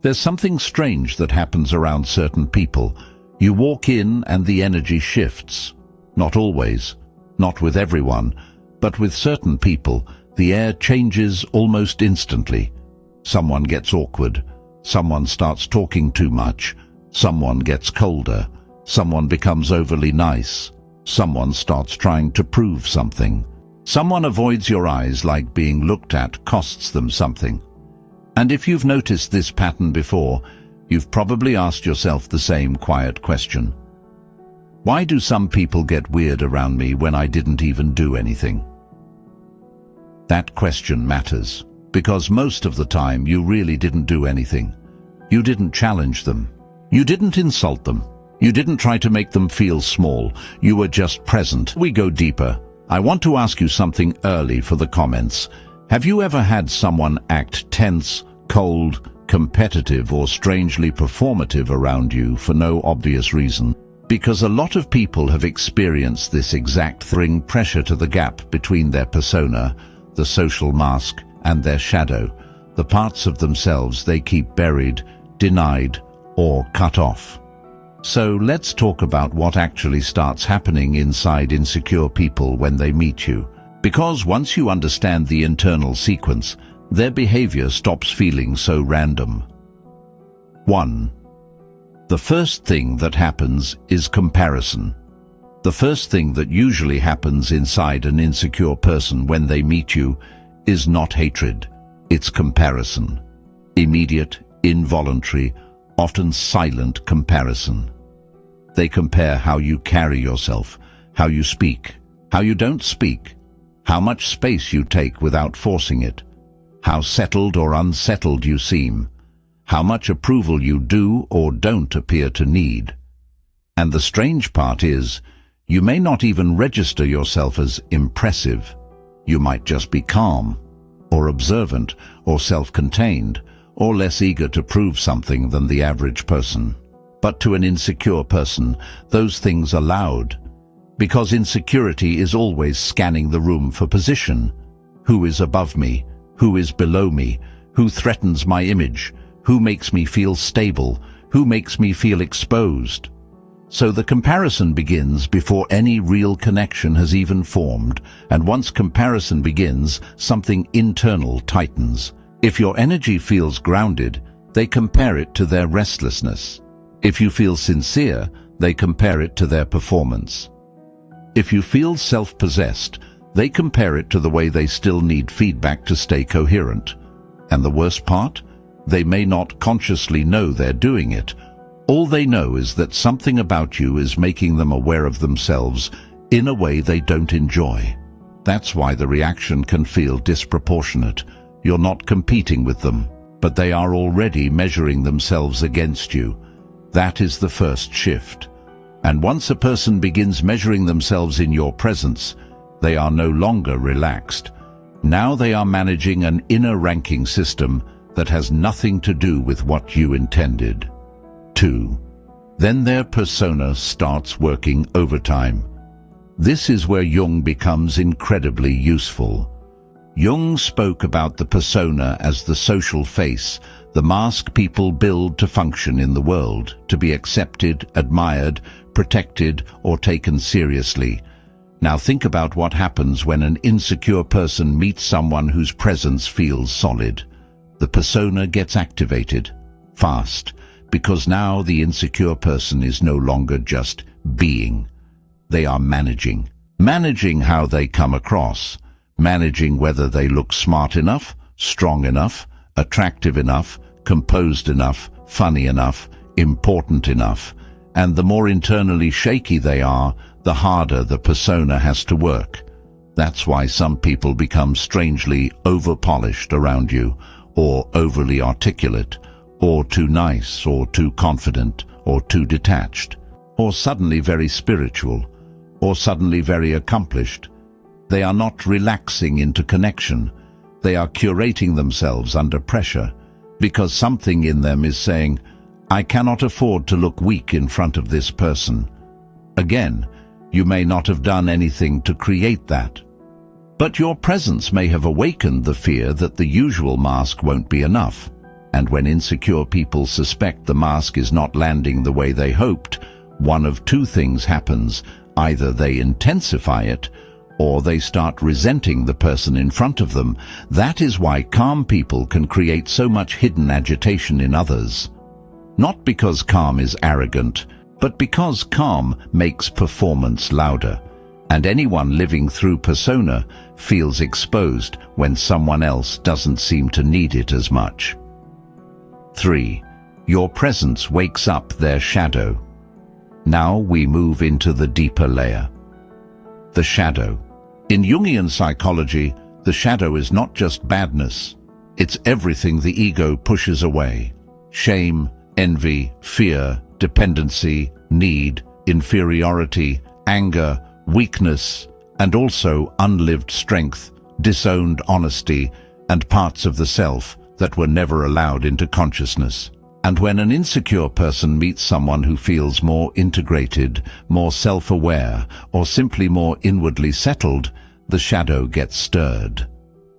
There's something strange that happens around certain people. You walk in and the energy shifts. Not always, not with everyone, but with certain people, the air changes almost instantly. Someone gets awkward. Someone starts talking too much. Someone gets colder. Someone becomes overly nice. Someone starts trying to prove something. Someone avoids your eyes like being looked at costs them something. And if you've noticed this pattern before, you've probably asked yourself the same quiet question. Why do some people get weird around me when I didn't even do anything? That question matters, because most of the time you really didn't do anything. You didn't challenge them. You didn't insult them. You didn't try to make them feel small. You were just present. We go deeper. I want to ask you something early for the comments. Have you ever had someone act tense, cold, competitive, or strangely performative around you for no obvious reason? Because a lot of people have experienced this exact thing, pressure to the gap between their persona, the social mask, and their shadow, the parts of themselves they keep buried, denied, or cut off. So let's talk about what actually starts happening inside insecure people when they meet you. Because once you understand the internal sequence, their behavior stops feeling so random. 1. The first thing that happens is comparison. The first thing that usually happens inside an insecure person when they meet you is not hatred, it's comparison. Immediate, involuntary, often silent comparison. They compare how you carry yourself, how you speak, how you don't speak, how much space you take without forcing it, how settled or unsettled you seem, how much approval you do or don't appear to need. And the strange part is, you may not even register yourself as impressive. You might just be calm, or observant, or self-contained, or less eager to prove something than the average person. But to an insecure person, those things are loud, because insecurity is always scanning the room for position. Who is above me? Who is below me? Who threatens my image? Who makes me feel stable? Who makes me feel exposed? So the comparison begins before any real connection has even formed, and once comparison begins, something internal tightens. If your energy feels grounded, they compare it to their restlessness. If you feel sincere, they compare it to their performance. If you feel self-possessed, they compare it to the way they still need feedback to stay coherent. And the worst part? They may not consciously know they're doing it. All they know is that something about you is making them aware of themselves in a way they don't enjoy. That's why the reaction can feel disproportionate. You're not competing with them, but they are already measuring themselves against you. That is the first shift. And once a person begins measuring themselves in your presence, they are no longer relaxed. Now they are managing an inner ranking system that has nothing to do with what you intended. 2. Then their persona starts working overtime. This is where Jung becomes incredibly useful. Jung spoke about the persona as the social face, the mask people build to function in the world, to be accepted, admired, protected, or taken seriously. Now think about what happens when an insecure person meets someone whose presence feels solid. The persona gets activated, fast, because now the insecure person is no longer just being. They are managing. Managing how they come across. Managing whether they look smart enough, strong enough, attractive enough, composed enough, funny enough, important enough. And the more internally shaky they are, the harder the persona has to work. That's why some people become strangely over-polished around you, or overly articulate, or too nice, or too confident, or too detached, or suddenly very spiritual, or suddenly very accomplished. They are not relaxing into connection. They are curating themselves under pressure, because something in them is saying, I cannot afford to look weak in front of this person. Again, you may not have done anything to create that. But your presence may have awakened the fear that the usual mask won't be enough. And when insecure people suspect the mask is not landing the way they hoped, one of two things happens. Either they intensify it, or they start resenting the person in front of them. That is why calm people can create so much hidden agitation in others. Not because calm is arrogant, but because calm makes performance louder. And anyone living through persona feels exposed when someone else doesn't seem to need it as much. 3. Your presence wakes up their shadow. Now we move into the deeper layer. The shadow. In Jungian psychology, the shadow is not just badness. It's everything the ego pushes away. Shame, envy, fear, dependency, need, inferiority, anger, weakness, and also unlived strength, disowned honesty, and parts of the self that were never allowed into consciousness. And when an insecure person meets someone who feels more integrated, more self-aware, or simply more inwardly settled, the shadow gets stirred.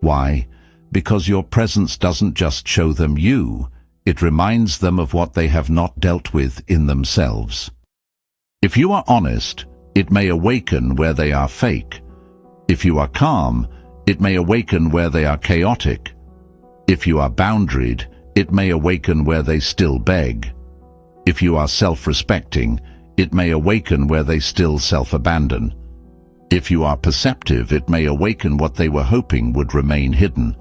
Why? Because your presence doesn't just show them you, it reminds them of what they have not dealt with in themselves. If you are honest, it may awaken where they are fake. If you are calm, it may awaken where they are chaotic. If you are boundaried, it may awaken where they still beg. If you are self-respecting, it may awaken where they still self-abandon. If you are perceptive, it may awaken what they were hoping would remain hidden.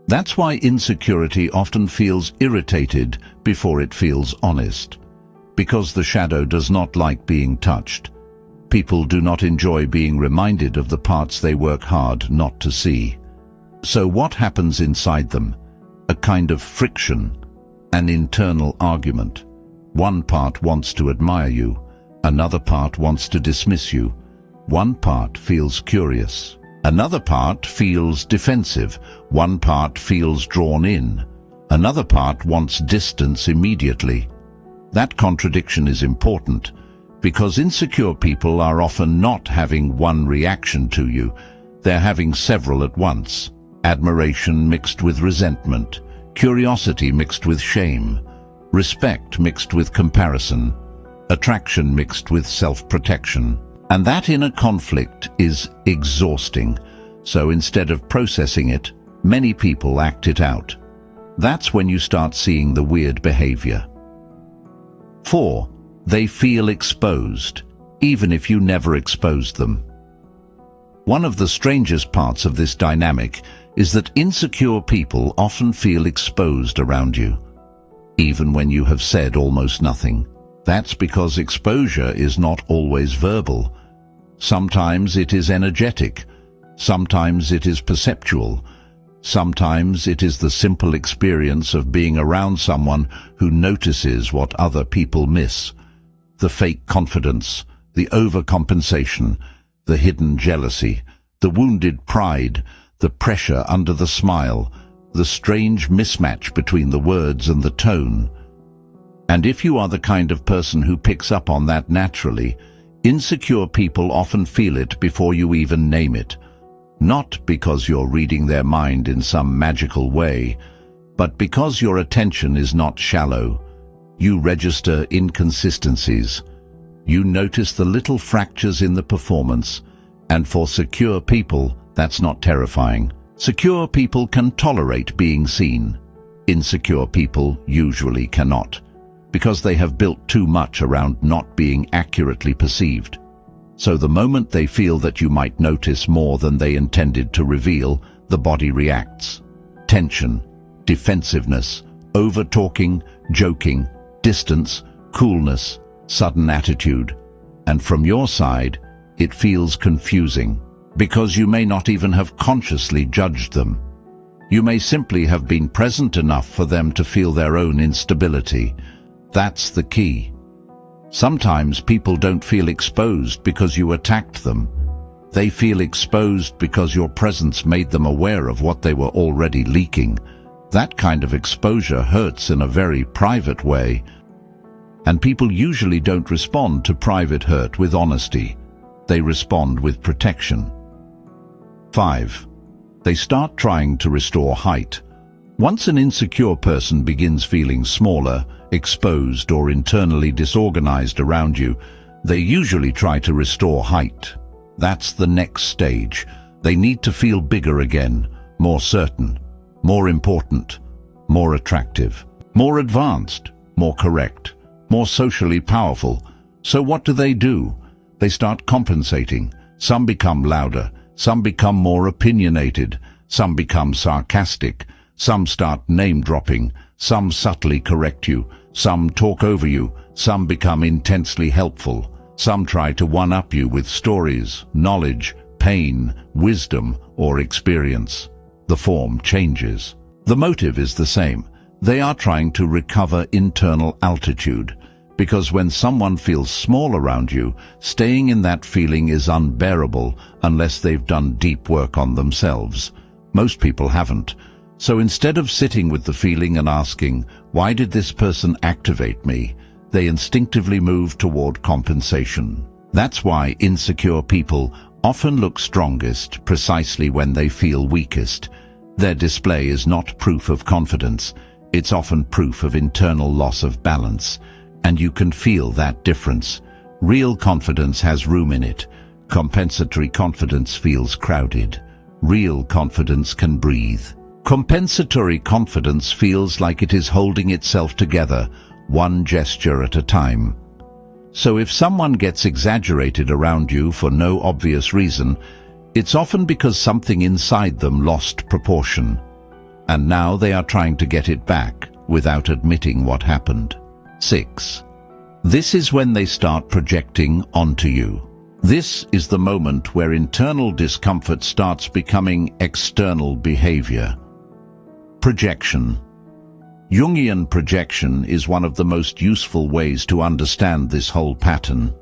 That's why insecurity often feels irritated before it feels honest. Because the shadow does not like being touched. People do not enjoy being reminded of the parts they work hard not to see. So what happens inside them? A kind of friction, an internal argument. One part wants to admire you, another part wants to dismiss you. One part feels curious, another part feels defensive, one part feels drawn in, another part wants distance immediately. That contradiction is important, because insecure people are often not having one reaction to you, they're having several at once. Admiration mixed with resentment, curiosity mixed with shame, respect mixed with comparison, attraction mixed with self-protection. And that inner conflict is exhausting, so instead of processing it, many people act it out. That's when you start seeing the weird behavior. 4. They feel exposed, even if you never exposed them. One of the strangest parts of this dynamic is that insecure people often feel exposed around you, even when you have said almost nothing. That's because exposure is not always verbal. Sometimes it is energetic, sometimes it is perceptual, sometimes it is the simple experience of being around someone who notices what other people miss. The fake confidence, the overcompensation, the hidden jealousy, the wounded pride, the pressure under the smile, the strange mismatch between the words and the tone. And if you are the kind of person who picks up on that naturally, insecure people often feel it before you even name it. Not because you're reading their mind in some magical way, but because your attention is not shallow. You register inconsistencies. You notice the little fractures in the performance, and for secure people, that's not terrifying. Secure people can tolerate being seen. Insecure people usually cannot, because they have built too much around not being accurately perceived. So the moment they feel that you might notice more than they intended to reveal, the body reacts. Tension, defensiveness, over-talking, joking, distance, coolness, sudden attitude. And from your side, it feels confusing, because you may not even have consciously judged them. You may simply have been present enough for them to feel their own instability. That's the key. Sometimes people don't feel exposed because you attacked them. They feel exposed because your presence made them aware of what they were already leaking. That kind of exposure hurts in a very private way, and people usually don't respond to private hurt with honesty. They respond with protection. 5. They start trying to restore height. Once an insecure person begins feeling smaller, exposed, or internally disorganized around you, they usually try to restore height. That's the next stage. They need to feel bigger again, more certain, more important, more attractive, more advanced, more correct, more socially powerful. So what do? They start compensating. Some become louder, some become more opinionated, some become sarcastic, some start name-dropping, some subtly correct you, some talk over you, some become intensely helpful, some try to one-up you with stories, knowledge, pain, wisdom, or experience. The form changes. The motive is the same. They are trying to recover internal altitude, because when someone feels small around you, staying in that feeling is unbearable unless they've done deep work on themselves. Most people haven't. So instead of sitting with the feeling and asking, why did this person activate me? They instinctively move toward compensation. That's why insecure people often look strongest precisely when they feel weakest. Their display is not proof of confidence. It's often proof of internal loss of balance. And you can feel that difference. Real confidence has room in it. Compensatory confidence feels crowded. Real confidence can breathe. Compensatory confidence feels like it is holding itself together, one gesture at a time. So if someone gets exaggerated around you for no obvious reason, it's often because something inside them lost proportion. And now they are trying to get it back without admitting what happened. 6. This is when they start projecting onto you. This is the moment where internal discomfort starts becoming external behavior. Projection. Jungian projection is one of the most useful ways to understand this whole pattern.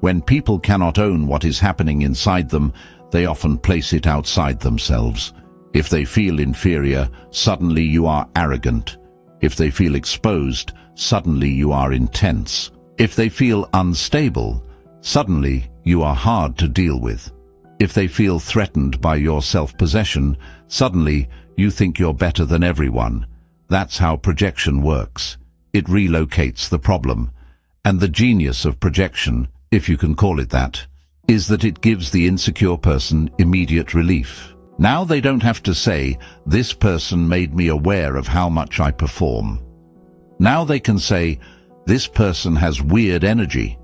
When people cannot own what is happening inside them, they often place it outside themselves. If they feel inferior, suddenly you are arrogant. If they feel exposed, suddenly you are intense. If they feel unstable, suddenly you are hard to deal with. If they feel threatened by your self-possession, suddenly you think you're better than everyone. That's how projection works. It relocates the problem. And the genius of projection, if you can call it that, is that it gives the insecure person immediate relief. Now they don't have to say, this person made me aware of how much I perform. Now they can say, this person has weird energy.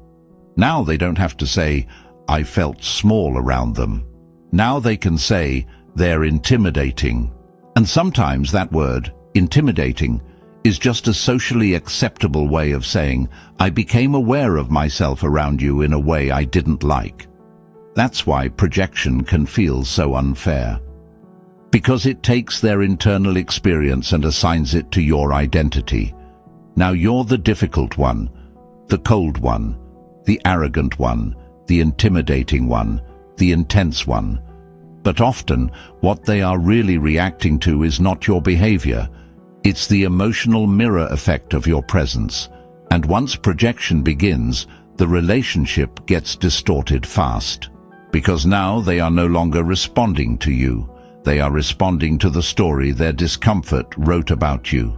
Now they don't have to say, I felt small around them. Now they can say, they're intimidating. And sometimes that word, intimidating, is just a socially acceptable way of saying, I became aware of myself around you in a way I didn't like. That's why projection can feel so unfair. Because it takes their internal experience and assigns it to your identity. Now you're the difficult one, the cold one, the arrogant one, the intimidating one, the intense one. But often, what they are really reacting to is not your behavior. It's the emotional mirror effect of your presence. And once projection begins, the relationship gets distorted fast. Because now they are no longer responding to you. They are responding to the story their discomfort wrote about you.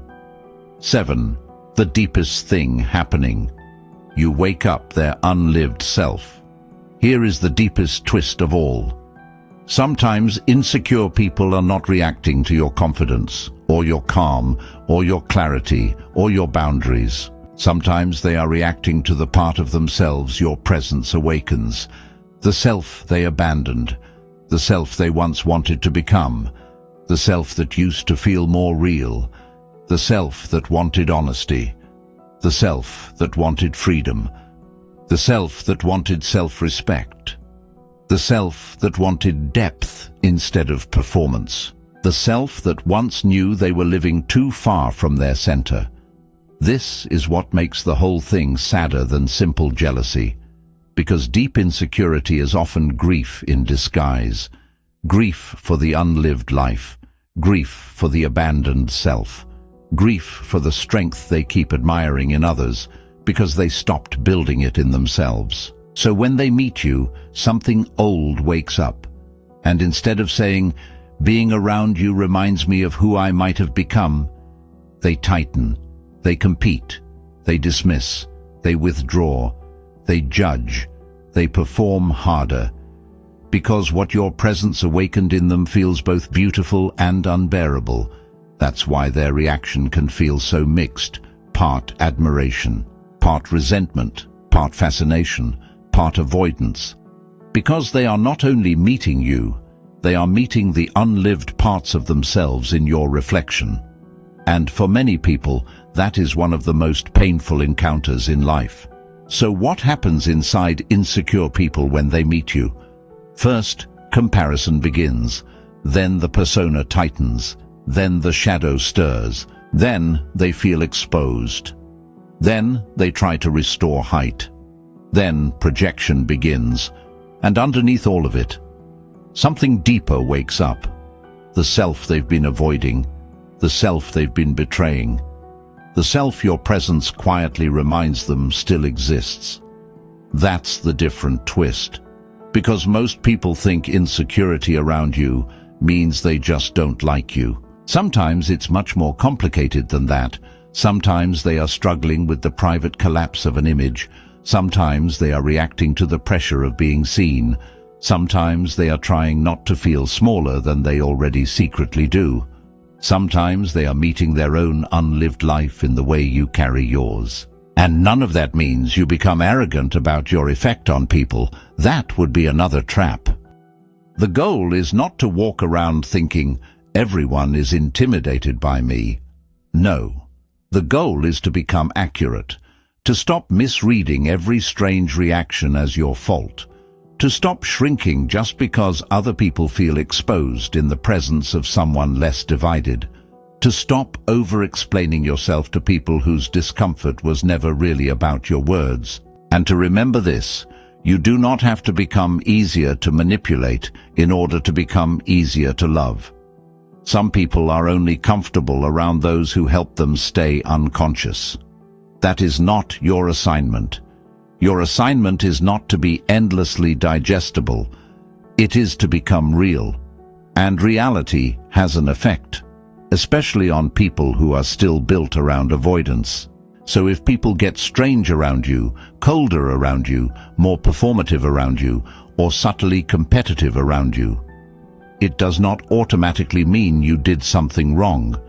7. The deepest thing happening. You wake up their unlived self. Here is the deepest twist of all. Sometimes insecure people are not reacting to your confidence, or your calm, or your clarity, or your boundaries. Sometimes they are reacting to the part of themselves your presence awakens, the self they abandoned, the self they once wanted to become, the self that used to feel more real, the self that wanted honesty, the self that wanted freedom, the self that wanted self-respect, the self that wanted depth instead of performance, the self that once knew they were living too far from their center. This is what makes the whole thing sadder than simple jealousy, because deep insecurity is often grief in disguise, grief for the unlived life, grief for the abandoned self, grief for the strength they keep admiring in others because they stopped building it in themselves. So when they meet you, something old wakes up, and instead of saying, Being around you reminds me of who I might have become. They tighten, they compete, they dismiss, they withdraw, they judge, they perform harder. Because what your presence awakened in them feels both beautiful and unbearable. That's why their reaction can feel so mixed, part admiration, part resentment, part fascination, part avoidance. Because they are not only meeting you, they are meeting the unlived parts of themselves in your reflection. And for many people, that is one of the most painful encounters in life. So what happens inside insecure people when they meet you? First, comparison begins. Then the persona tightens. Then the shadow stirs. Then they feel exposed. Then they try to restore height. Then projection begins. And underneath all of it, something deeper wakes up. The self they've been avoiding. The self they've been betraying. The self your presence quietly reminds them still exists. That's the different twist. Because most people think insecurity around you means they just don't like you. Sometimes it's much more complicated than that. Sometimes they are struggling with the private collapse of an image. Sometimes they are reacting to the pressure of being seen. Sometimes they are trying not to feel smaller than they already secretly do. Sometimes they are meeting their own unlived life in the way you carry yours. And none of that means you become arrogant about your effect on people. That would be another trap. The goal is not to walk around thinking, everyone is intimidated by me. No. The goal is to become accurate, to stop misreading every strange reaction as your fault, to stop shrinking just because other people feel exposed in the presence of someone less divided, to stop over-explaining yourself to people whose discomfort was never really about your words, and to remember this: you do not have to become easier to manipulate in order to become easier to love. Some people are only comfortable around those who help them stay unconscious. That is not your assignment. Your assignment is not to be endlessly digestible. It is to become real. And reality has an effect, especially on people who are still built around avoidance. So if people get strange around you, colder around you, more performative around you, or subtly competitive around you, it does not automatically mean you did something wrong.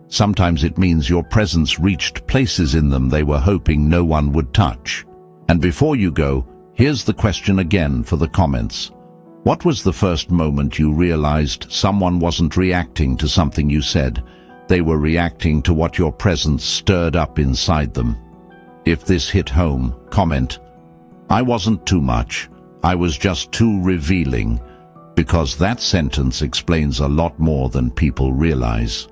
Sometimes it means your presence reached places in them they were hoping no one would touch. And before you go, here's the question again for the comments. What was the first moment you realized someone wasn't reacting to something you said? They were reacting to what your presence stirred up inside them. If this hit home, comment, "I wasn't too much. I was just too revealing," because that sentence explains a lot more than people realize.